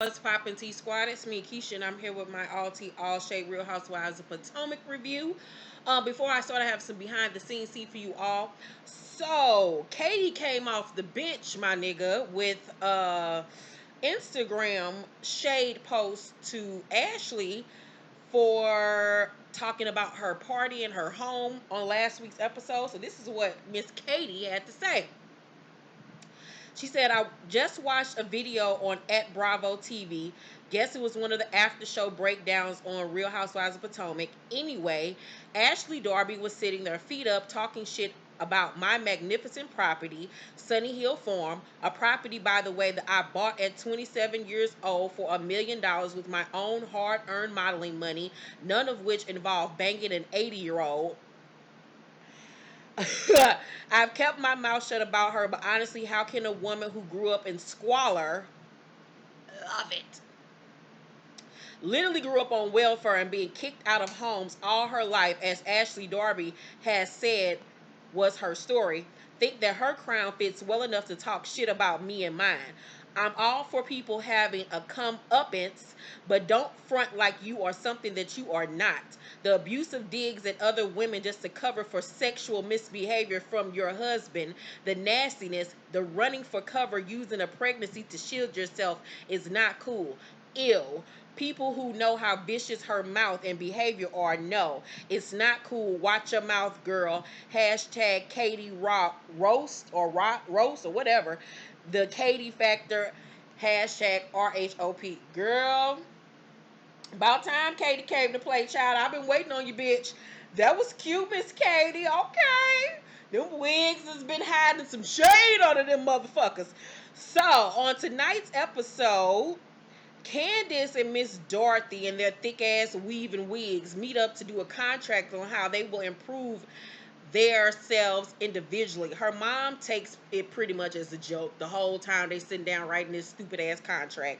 What's poppin' T Squad? It's me, Keisha, and I'm here with my all tea, all shade Real Housewives of Potomac review. Before I start, I have some behind the scenes tea for you all. So, Katie came off the bench, my nigga, with Instagram shade post to Ashley for talking about her party in her home on last week's episode. So, this is what Miss Katie had to say. She said, I just watched a video on at Bravo TV. Guess it was one of the after show breakdowns on Real Housewives of Potomac. Anyway, Ashley Darby was sitting there, feet up, talking shit about my magnificent property, Sunny Hill Farm, a property, by the way, that I bought at 27 years old for $1 million with my own hard-earned modeling money, none of which involved banging an 80-year-old. I've kept my mouth shut about her, but honestly, how can a woman who grew up in squalor love it? Literally grew up on welfare and being kicked out of homes all her life, as Ashley Darby has said was her story. Think that her crown fits well enough to talk shit about me and mine. I'm all for people having a comeuppance, but don't front like you are something that you are not. The abusive digs at other women just to cover for sexual misbehavior from your husband, the nastiness, the running for cover using a pregnancy to shield yourself is not cool. Ill. People who know how vicious her mouth and behavior are know it's not cool. Watch your mouth, girl. Hashtag Katie Rock roast or rock roast or whatever. The Katie factor. Hashtag RHOP. Girl, about time Katie came to play, child. I've been waiting on you, bitch. That was cute, Miss Katie. Okay. Them wigs has been hiding some shade under them motherfuckers. So, on tonight's episode, Candiace and Miss Dorothy and their thick ass weaving wigs meet up to do a contract on how they will improve their selves individually. Her mom takes it pretty much as a joke the whole time they sitting down writing this stupid ass contract.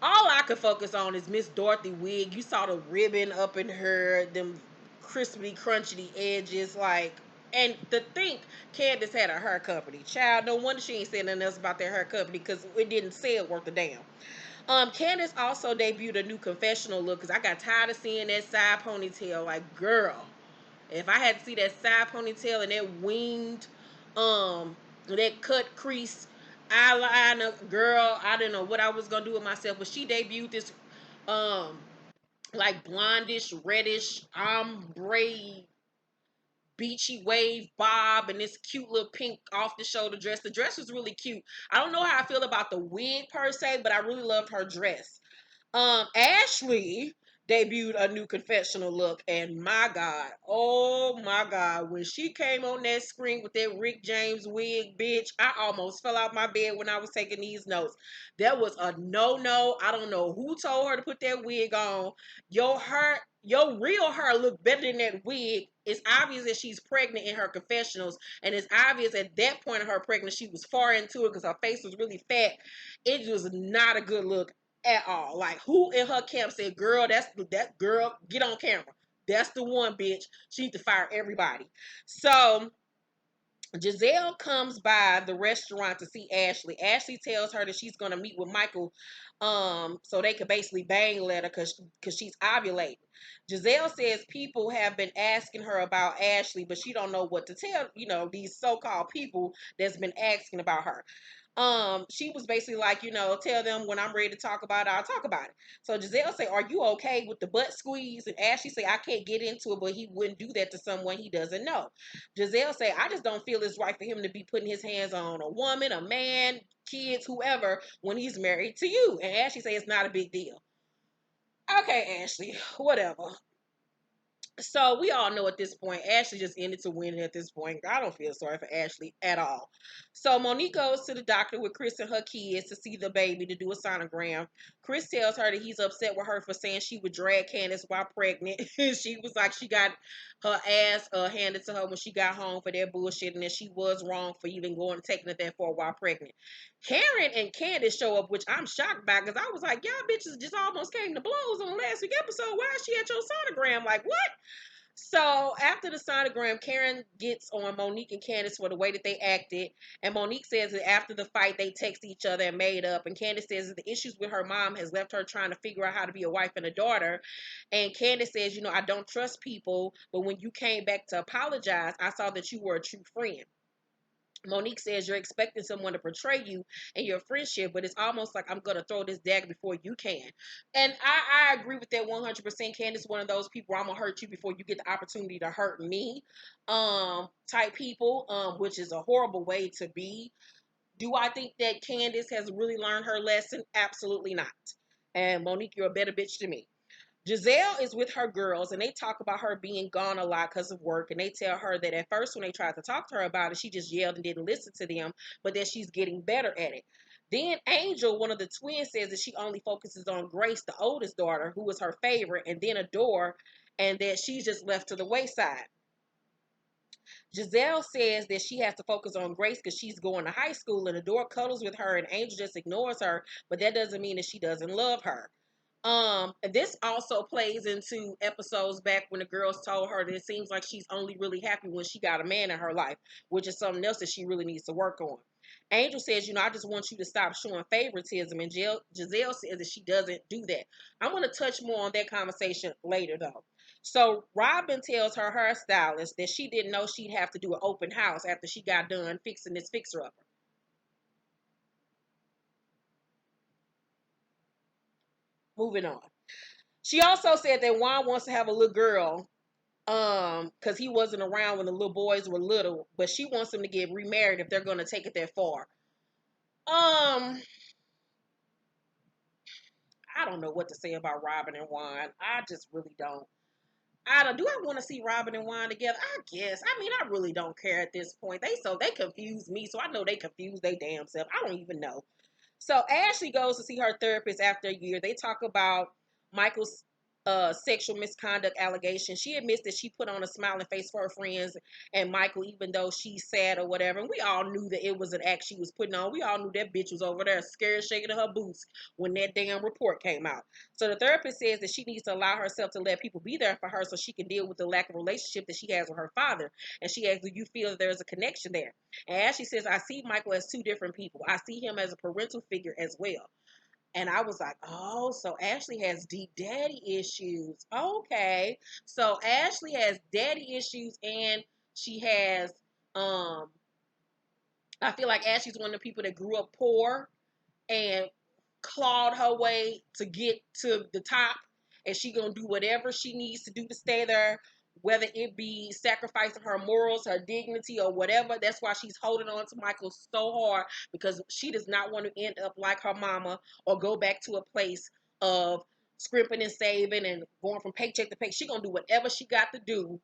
All I could focus on is Miss Dorothy wig. You saw the ribbon up in her, them crispy, crunchy edges, like. And to think Candiace had a hair company. Child, no wonder she ain't saying nothing else about their hair company because it didn't sell worth a damn. Candiace also debuted a new confessional look because I got tired of seeing that side ponytail. Like, girl, if I had to see that side ponytail and that winged, that cut crease eyeliner, girl, I didn't know what I was gonna do with myself. But she debuted this, like blondish, reddish, ombre beachy wave bob and this cute little pink off the shoulder dress. The dress was really cute. I don't know how I feel about the wig per se, but I really loved her dress. Ashley debuted a new confessional look, and my God, oh my God, when she came on that screen with that Rick James wig, bitch, I almost fell out my bed when I was taking these notes. That was a no-no. I don't know who told her to put that wig on. Your real hair look better than that wig. It's obvious that she's pregnant in her confessionals, and it's obvious at that point of her pregnancy she was far into it because her face was really fat. It was not a good look at all. Like, who in her camp said, girl, that girl, get on camera. That's the one, bitch. She need to fire everybody. So Gizelle comes by the restaurant to see Ashley. Ashley tells her that she's going to meet with Michael so they could basically bang let her because she's ovulating. Gizelle says people have been asking her about Ashley, but she don't know what to tell, these so-called people that's been asking about her. She was basically like, tell them when I'm ready to talk about it, I'll talk about it. So Gizelle say, are you okay with the butt squeeze? And Ashley say, I can't get into it, but he wouldn't do that to someone he doesn't know. Giselle say, I just don't feel it's right for him to be putting his hands on a woman, a man, kids, whoever, when he's married to you. And Ashley say, it's not a big deal. Okay, Ashley, whatever. So we all know at this point, Ashley just ended to win at this point. I don't feel sorry for Ashley at all. So Monique goes to the doctor with Chris and her kids to see the baby to do a sonogram. Chris tells her that he's upset with her for saying she would drag Candiace while pregnant. She was like she got her ass handed to her when she got home for that bullshit and that she was wrong for even going and taking it that far while pregnant. Karen and Candiace show up, which I'm shocked by because I was like, y'all bitches just almost came to blows on last week's episode. Why is she at your sonogram? Like, what? So after the sonogram, Karen gets on Monique and Candiace for the way that they acted. And Monique says that after the fight, they text each other and made up. And Candiace says that the issues with her mom has left her trying to figure out how to be a wife and a daughter. And Candiace says, I don't trust people, but when you came back to apologize, I saw that you were a true friend. Monique says you're expecting someone to portray you in your friendship, but it's almost like I'm going to throw this dagger before you can. And I agree with that 100%. Candiace, one of those people where I'm going to hurt you before you get the opportunity to hurt me type people, which is a horrible way to be. Do I think that Candiace has really learned her lesson? Absolutely not. And Monique, you're a better bitch than me. Giselle is with her girls and they talk about her being gone a lot because of work. And they tell her that at first, when they tried to talk to her about it, she just yelled and didn't listen to them, but that she's getting better at it. Then Angel, one of the twins, says that she only focuses on Grace, the oldest daughter, who is her favorite, and then Adore, and that she's just left to the wayside. Giselle says that she has to focus on Grace because she's going to high school, and Adore cuddles with her, and Angel just ignores her, but that doesn't mean that she doesn't love her. This also plays into episodes back when the girls told her that it seems like she's only really happy when she got a man in her life, which is something else that she really needs to work on. Angel says, I just want you to stop showing favoritism, and Giselle says that she doesn't do that. I'm going to touch more on that conversation later, though. So Robyn tells her hairstylist that she didn't know she'd have to do an open house after she got done fixing this fixer-upper. Moving on. She also said that Juan wants to have a little girl because he wasn't around when the little boys were little, but she wants them to get remarried if they're going to take it that far. I don't know what to say about Robyn and Juan. I just really don't. I don't. Do I want to see Robyn and Juan together? I guess. I mean, I really don't care at this point. They confuse me, so I know they confuse they damn self. I don't even know. So Ashley goes to see her therapist after a year. They talk about Michael's sexual misconduct allegation. She admits that she put on a smiling face for her friends and Michael, even though she's sad or whatever. And we all knew that it was an act she was putting on. We all knew that bitch was over there scared, shaking her boots when that damn report came out. So the therapist says that she needs to allow herself to let people be there for her so she can deal with the lack of relationship that she has with her father. And she asks, do you feel that there's a connection there? And Ashley says, I see Michael as two different people. I see him as a parental figure as well. And I was like, oh, so Ashley has deep daddy issues. Okay. So Ashley has daddy issues and she has, um, I feel like Ashley's one of the people that grew up poor and clawed her way to get to the top, and she gonna do whatever she needs to do to stay there, whether it be sacrificing her morals, her dignity, or whatever. That's why she's holding on to Michael so hard, because she does not want to end up like her mama or go back to a place of scrimping and saving and going from paycheck to paycheck. She gonna do whatever she got to do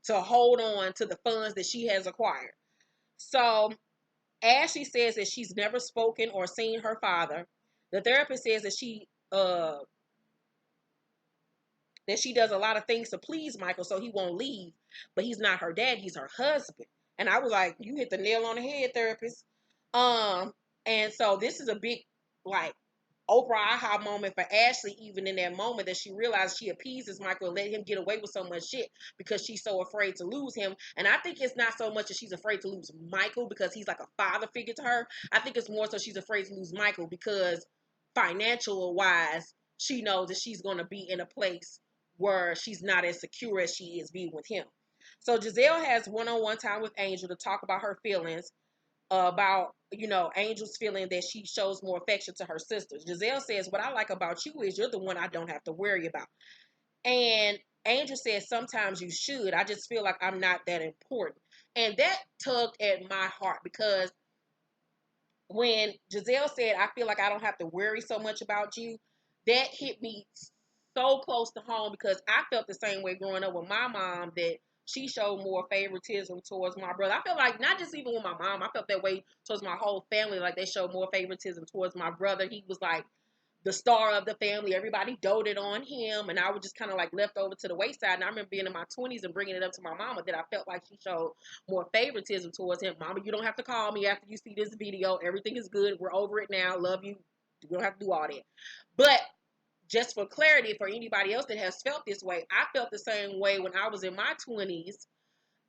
to hold on to the funds that she has acquired. So Ashley says that she's never spoken or seen her father. The therapist says that she does a lot of things to please Michael so he won't leave, but he's not her dad, he's her husband. And I was like, you hit the nail on the head, therapist. Um, and so this is a big, like, Oprah aha moment for Ashley, even in that moment that she realized she appeases Michael and let him get away with so much shit because she's so afraid to lose him. And I think it's not so much that she's afraid to lose Michael because he's like a father figure to her. I think it's more so she's afraid to lose Michael because financial wise, she knows that she's going to be in a place where she's not as secure as she is being with him. So Gizelle has one-on-one time with Angel to talk about her feelings, about, Angel's feeling that she shows more affection to her sisters. Gizelle says, what I like about you is you're the one I don't have to worry about. And Angel says, sometimes you should. I just feel like I'm not that important. And that tugged at my heart because when Gizelle said, I feel like I don't have to worry so much about you, that hit me so close to home because I felt the same way growing up with my mom, that she showed more favoritism towards my brother. I feel like not just even with my mom, I felt that way towards my whole family. Like they showed more favoritism towards my brother. He was like the star of the family. Everybody doted on him, and I was just kind of like left over to the wayside. And I remember being in my 20s and bringing it up to my mama that I felt like she showed more favoritism towards him. Mama, you don't have to call me after you see this video. Everything is good. We're over it now. Love you. We don't have to do all that. But just for clarity, for anybody else that has felt this way, I felt the same way when I was in my 20s.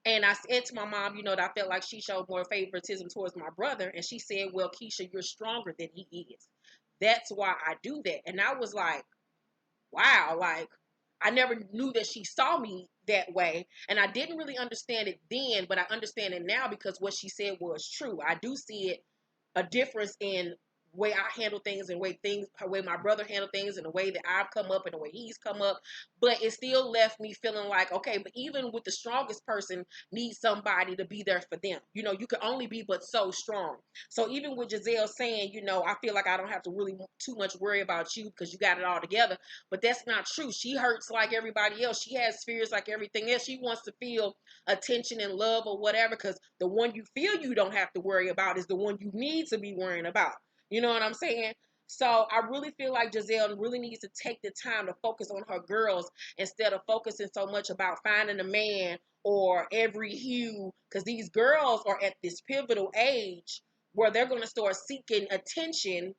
And I said to my mom, that I felt like she showed more favoritism towards my brother. And she said, well, Keisha, you're stronger than he is. That's why I do that. And I was like, wow, like, I never knew that she saw me that way. And I didn't really understand it then, but I understand it now because what she said was true. I do see it, a difference in way I handle things and way my brother handled things and the way that I've come up and the way he's come up. But it still left me feeling like, okay, but even with the strongest person needs somebody to be there for them. You can only be but so strong. So even with Giselle saying, I feel like I don't have to really too much worry about you because you got it all together. But that's not true. She hurts like everybody else. She has fears like everything else. She wants to feel attention and love or whatever, because the one you feel you don't have to worry about is the one you need to be worrying about. You know what I'm saying? So I really feel like Giselle really needs to take the time to focus on her girls instead of focusing so much about finding a man or every hue, because these girls are at this pivotal age where they're going to start seeking attention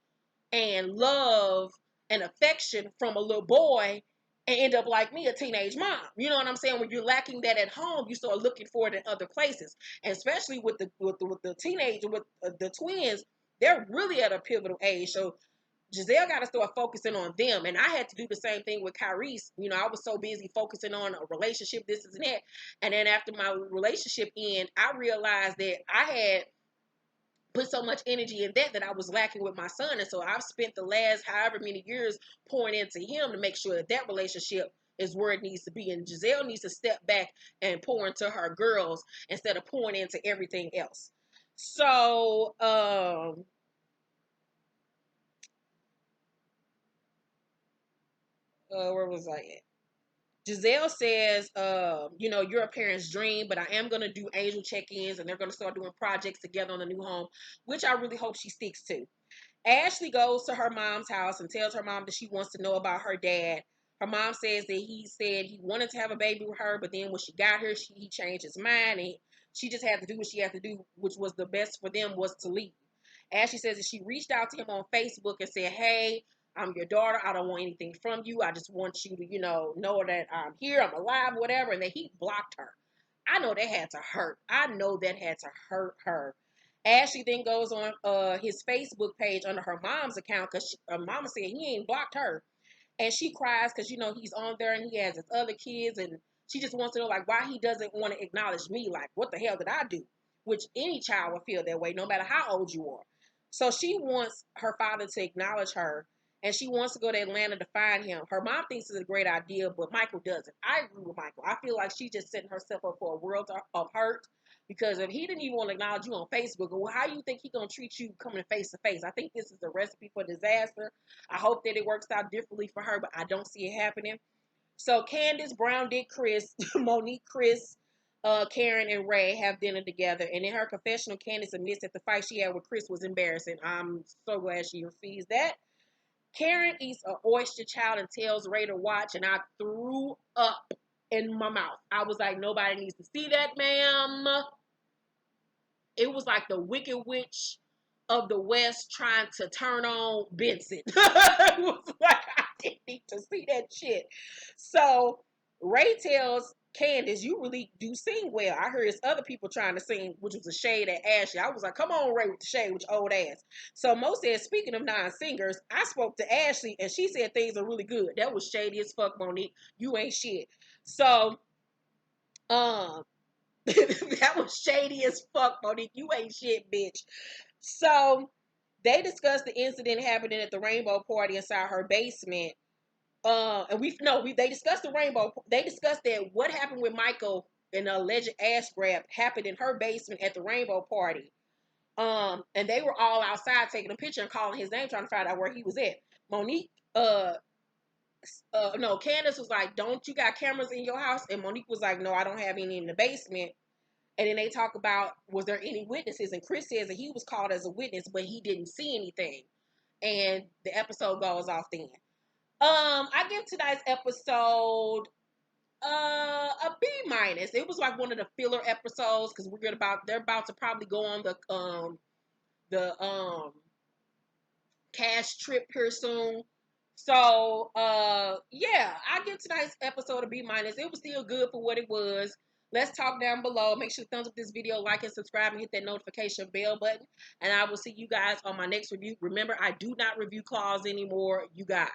and love and affection from a little boy and end up like me, a teenage mom. You know what I'm saying? When you're lacking that at home, you start looking for it in other places. And especially with the teenager, with the twins, they're really at a pivotal age. So Giselle got to start focusing on them. And I had to do the same thing with Kyrese. I was so busy focusing on a relationship, this and that. And then after my relationship ended, I realized that I had put so much energy in that I was lacking with my son. And so I've spent the last however many years pouring into him to make sure that relationship is where it needs to be. And Giselle needs to step back and pour into her girls instead of pouring into everything else. So, where was I at? Giselle says, you're a parent's dream, but I am going to do angel check-ins and they're going to start doing projects together on the new home, which I really hope she sticks to. Ashley goes to her mom's house and tells her mom that she wants to know about her dad. Her mom says that he said he wanted to have a baby with her, but then when she got here, he changed his mind and she just had to do what she had to do, which was the best for them was to leave. Ashley says that she reached out to him on Facebook and said, hey, I'm your daughter. I don't want anything from you. I just want you to, know that I'm here, I'm alive, whatever. And that he blocked her. I know that had to hurt. I know that had to hurt her. Ashley then goes on his Facebook page under her mom's account because her mama said he ain't blocked her. And she cries because, he's on there and he has his other kids. And she just wants to know, like, why he doesn't want to acknowledge me. Like, what the hell did I do? Which any child would feel that way, no matter how old you are. So she wants her father to acknowledge her. And she wants to go to Atlanta to find him. Her mom thinks it's a great idea, but Michael doesn't. I agree with Michael. I feel like she's just setting herself up for a world of hurt. Because if he didn't even want to acknowledge you on Facebook, well, how do you think he's going to treat you coming face to face? I think this is a recipe for disaster. I hope that it works out differently for her, but I don't see it happening. So Candiace, Brown, Dick, Chris, Monique, Chris, Karen, and Ray have dinner together. And in her confessional, Candiace admits that the fight she had with Chris was embarrassing. I'm so glad she refused that. Karen eats an oyster child and tells Ray to watch, and I threw up in my mouth. I was like, nobody needs to see that, ma'am. It was like the Wicked Witch of the West trying to turn on Benson. It was like, I didn't need to see that shit. So Ray tells Candiace, you really do sing well. I heard it's other people trying to sing, which was a shade at Ashley. I was like, come on, Ray, with the shade, with your old ass. So Mo said, speaking of non-singers, I spoke to Ashley and she said things are really good. That was shady as fuck, Monique. You ain't shit. So, that was shady as fuck, Monique. You ain't shit, bitch. So they discussed the incident happening at the Rainbow Party inside her basement. And they discussed the Rainbow. They discussed that what happened with Michael and the alleged ass grab happened in her basement at the Rainbow Party. And they were all outside taking a picture and calling his name, trying to find out where he was at. Monique, no, Candiace was like, don't you got cameras in your house? And Monique was like, no, I don't have any in the basement. And then they talk about, was there any witnesses? And Chris says that he was called as a witness, but he didn't see anything. And the episode goes off then. I give tonight's episode a B minus. It was like one of the filler episodes because they're about to probably go on the cash trip here soon. So, yeah, I give tonight's episode a B minus. It was still good for what it was. Let's talk down below. Make sure to thumbs up this video, like and subscribe, and hit that notification bell button. And I will see you guys on my next review. Remember, I do not review claws anymore, you guys.